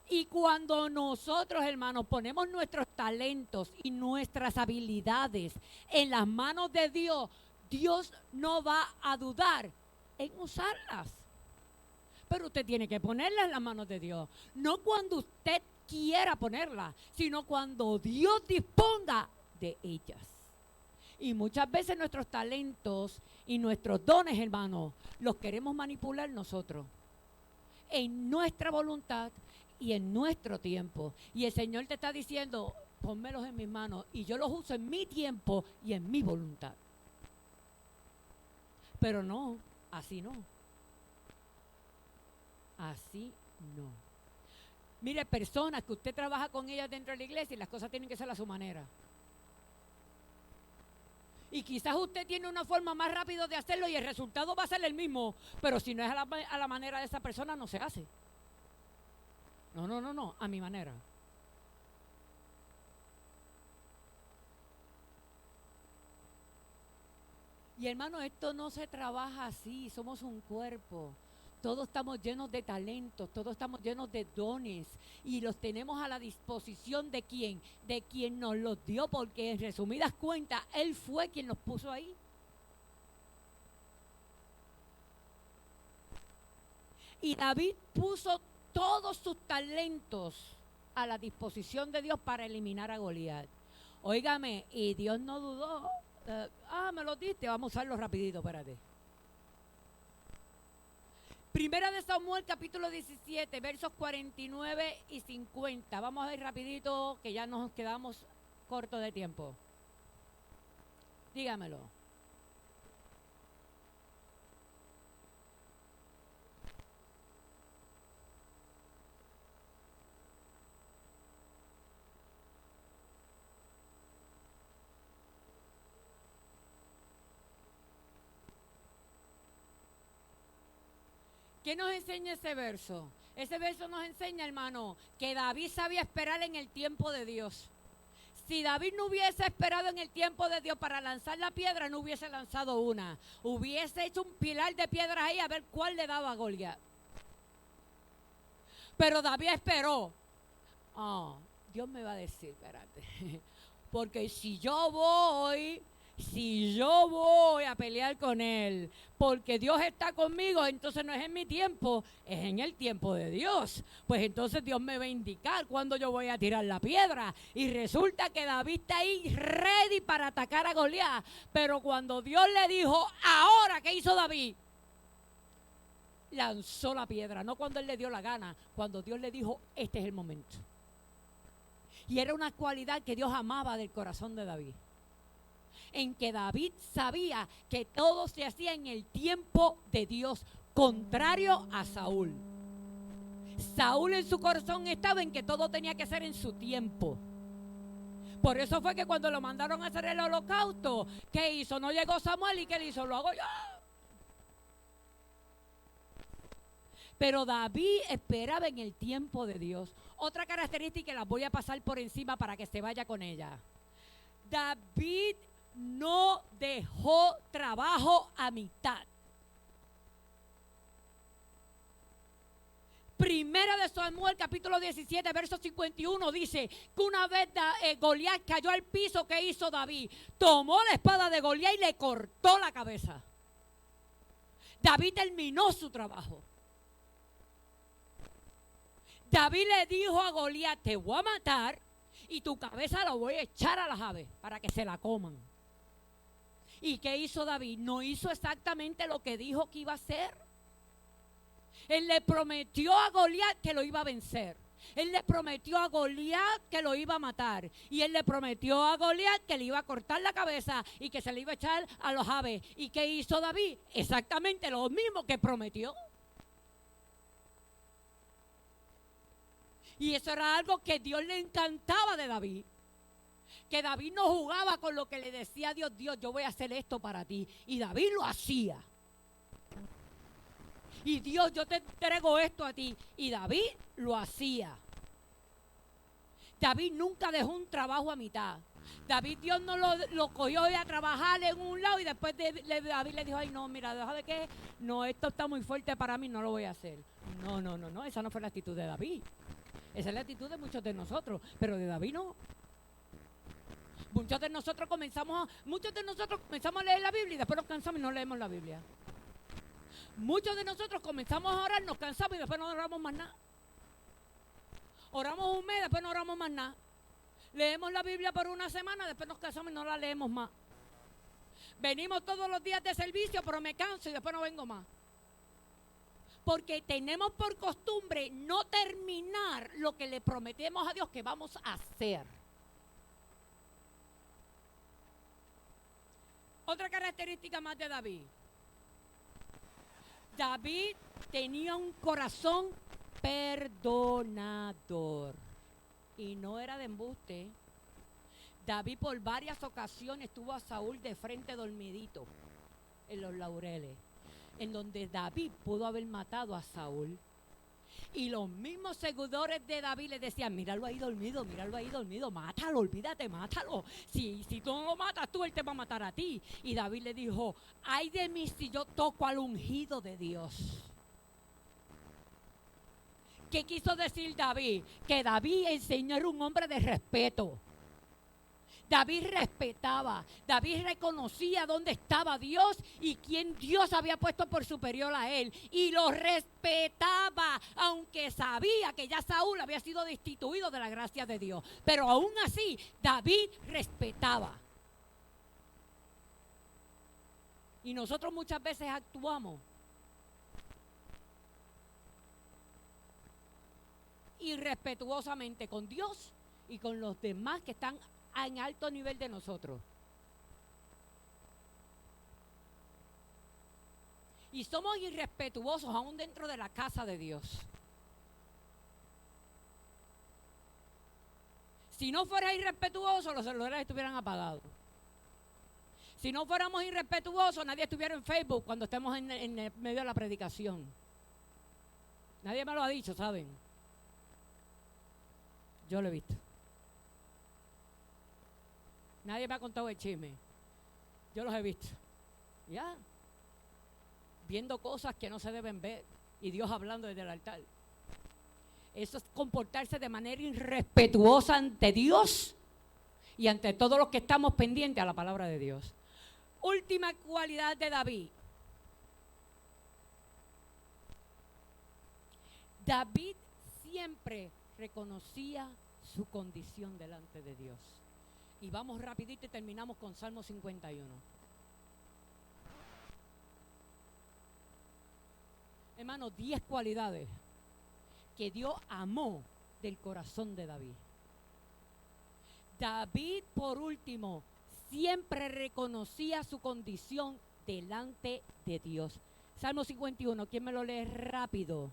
Y cuando nosotros, hermanos, ponemos nuestros talentos y nuestras habilidades en las manos de Dios, Dios no va a dudar en usarlas. Pero usted tiene que ponerlas en las manos de Dios. No cuando usted quiera ponerlas, sino cuando Dios disponga de ellas. Y muchas veces nuestros talentos y nuestros dones, hermanos, los queremos manipular nosotros en nuestra voluntad y en nuestro tiempo. Y el Señor te está diciendo, pónmelos en mis manos y yo los uso en mi tiempo y en mi voluntad. Pero no, así no. Así no. Mire, personas que usted trabaja con ellas dentro de la iglesia y las cosas tienen que ser a su manera. Y quizás usted tiene una forma más rápida de hacerlo y el resultado va a ser el mismo, pero si no es a la manera de esa persona, no se hace. No, a mi manera. Y hermano, esto no se trabaja así, somos un cuerpo. Todos estamos llenos de talentos, todos estamos llenos de dones y los tenemos a la disposición de quién, de quien nos los dio, porque en resumidas cuentas, Él fue quien nos puso ahí. Y David puso todos sus talentos a la disposición de Dios para eliminar a Goliat. Óigame, y Dios no dudó. Me lo diste, vamos a usarlo rapidito, espérate. Primera de Samuel, capítulo 17, versos 49 y 50. Vamos a ir rapidito, que ya nos quedamos cortos de tiempo. Dígamelo. ¿Qué nos enseña ese verso? Ese verso nos enseña, hermano, que David sabía esperar en el tiempo de Dios. Si David no hubiese esperado en el tiempo de Dios para lanzar la piedra, no hubiese lanzado una. Hubiese hecho un pilar de piedras ahí a ver cuál le daba a Goliat. Pero David esperó. Dios me va a decir, espérate. Porque si yo voy a pelear con él, porque Dios está conmigo, entonces no es en mi tiempo, es en el tiempo de Dios. Pues entonces Dios me va a indicar cuándo yo voy a tirar la piedra. Y resulta que David está ahí ready para atacar a Goliat. Pero cuando Dios le dijo, ahora, ¿qué hizo David? Lanzó la piedra, no cuando él le dio la gana, cuando Dios le dijo, este es el momento. Y era una cualidad que Dios amaba del corazón de David, en que David sabía que todo se hacía en el tiempo de Dios, contrario a Saúl. Saúl en su corazón estaba en que todo tenía que ser en su tiempo. Por eso fue que cuando lo mandaron a hacer el holocausto, ¿qué hizo? No llegó Samuel y ¿qué le hizo? Lo hago yo. Pero David esperaba en el tiempo de Dios. Otra característica, las voy a pasar por encima para que se vaya con ella. David no dejó trabajo a mitad. Primera de Samuel, capítulo 17, verso 51, dice que una vez Goliat cayó al piso, ¿qué hizo David? Tomó la espada de Goliat y le cortó la cabeza. David terminó su trabajo. David le dijo a Goliat, te voy a matar y tu cabeza la voy a echar a las aves para que se la coman. ¿Y qué hizo David? No hizo exactamente lo que dijo que iba a hacer. Él le prometió a Goliat que lo iba a vencer. Él le prometió a Goliat que lo iba a matar. Y él le prometió a Goliat que le iba a cortar la cabeza y que se le iba a echar a los aves. ¿Y qué hizo David? Exactamente lo mismo que prometió. Y eso era algo que Dios le encantaba de David. Que David no jugaba con lo que le decía a Dios, Dios, yo voy a hacer esto para ti. Y David lo hacía. Y Dios, yo te entrego esto a ti. Y David lo hacía. David nunca dejó un trabajo a mitad. David, Dios no lo cogió a trabajar en un lado y después David le dijo, ay no, mira, deja de que, no, esto está muy fuerte para mí, no lo voy a hacer. No, esa no fue la actitud de David. Esa es la actitud de muchos de nosotros, pero de David no. Muchos de nosotros comenzamos a leer la Biblia y después nos cansamos y no leemos la Biblia. Muchos de nosotros comenzamos a orar, nos cansamos y después no oramos más nada. Oramos un mes, después no oramos más nada. Leemos la Biblia por una semana, después nos cansamos y no la leemos más. Venimos todos los días de servicio, pero me canso y después no vengo más. Porque tenemos por costumbre no terminar lo que le prometemos a Dios que vamos a hacer. Otra característica más de David. David tenía un corazón perdonador. Y no era de embuste. David por varias ocasiones tuvo a Saúl de frente dormidito en los laureles, en donde David pudo haber matado a Saúl. Y los mismos seguidores de David le decían, míralo ahí dormido, mátalo, olvídate, mátalo. Si tú no lo matas tú, él te va a matar a ti. Y David le dijo, ay de mí si yo toco al ungido de Dios. ¿Qué quiso decir David? Que David el Señor era un hombre de respeto. David respetaba, David reconocía dónde estaba Dios y quién Dios había puesto por superior a él. Y lo respetaba, aunque sabía que ya Saúl había sido destituido de la gracia de Dios. Pero aún así, David respetaba. Y nosotros muchas veces actuamos irrespetuosamente con Dios y con los demás que están en alto nivel de nosotros. Y somos irrespetuosos aún dentro de la casa de Dios. Si no fuera irrespetuoso, los celulares estuvieran apagados. Si no fuéramos irrespetuosos, nadie estuviera en Facebook cuando estemos en el medio de la predicación. Nadie me lo ha dicho, ¿saben? Yo lo he visto. Nadie me ha contado el chisme. Yo los he visto. Ya. Viendo cosas que no se deben ver. Y Dios hablando desde el altar. Eso es comportarse de manera irrespetuosa ante Dios y ante todos los que estamos pendientes a la palabra de Dios. Última cualidad de David. David siempre reconocía su condición delante de Dios. Y vamos rapidito y terminamos con Salmo 51. Hermano, 10 cualidades que Dios amó del corazón de David. David, por último, siempre reconocía su condición delante de Dios. Salmo 51, ¿quién me lo lee rápido?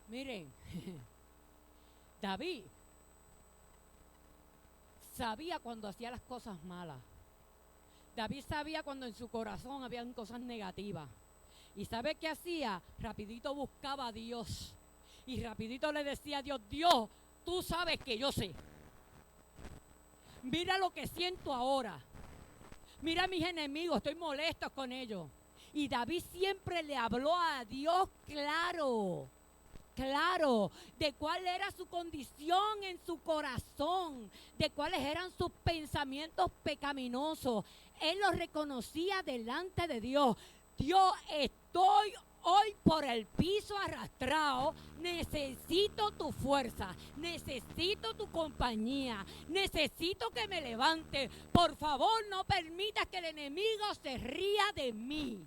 Miren, David sabía cuando hacía las cosas malas. David sabía cuando en su corazón habían cosas negativas. ¿Y sabe qué hacía? Rapidito buscaba a Dios. Y rapidito le decía a Dios, Dios, tú sabes que yo sé. Mira lo que siento ahora. Mira a mis enemigos, estoy molesto con ellos. Y David siempre le habló a Dios claro, de cuál era su condición en su corazón, de cuáles eran sus pensamientos pecaminosos. Él los reconocía delante de Dios. Dios, estoy hoy por el piso arrastrado, necesito tu fuerza, necesito tu compañía, necesito que me levante. Por favor, no permitas que el enemigo se ría de mí.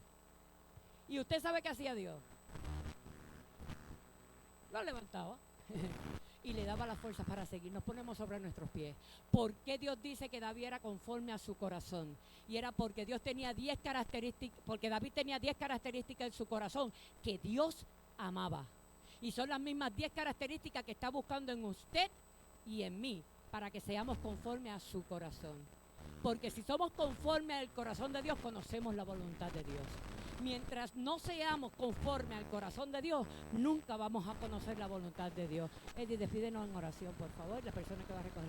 ¿Y usted sabe qué hacía Dios? Lo levantaba y le daba las fuerzas para seguir. Nos ponemos sobre nuestros pies. ¿Por qué Dios dice que David era conforme a su corazón? Y era porque Dios tenía 10 características, porque David tenía 10 características en su corazón que Dios amaba. Y son las mismas 10 características que está buscando en usted y en mí para que seamos conforme a su corazón. Porque si somos conforme al corazón de Dios, conocemos la voluntad de Dios. Mientras no seamos conforme al corazón de Dios, nunca vamos a conocer la voluntad de Dios. Eddie, despídenos en oración, por favor, la persona que va a recoger.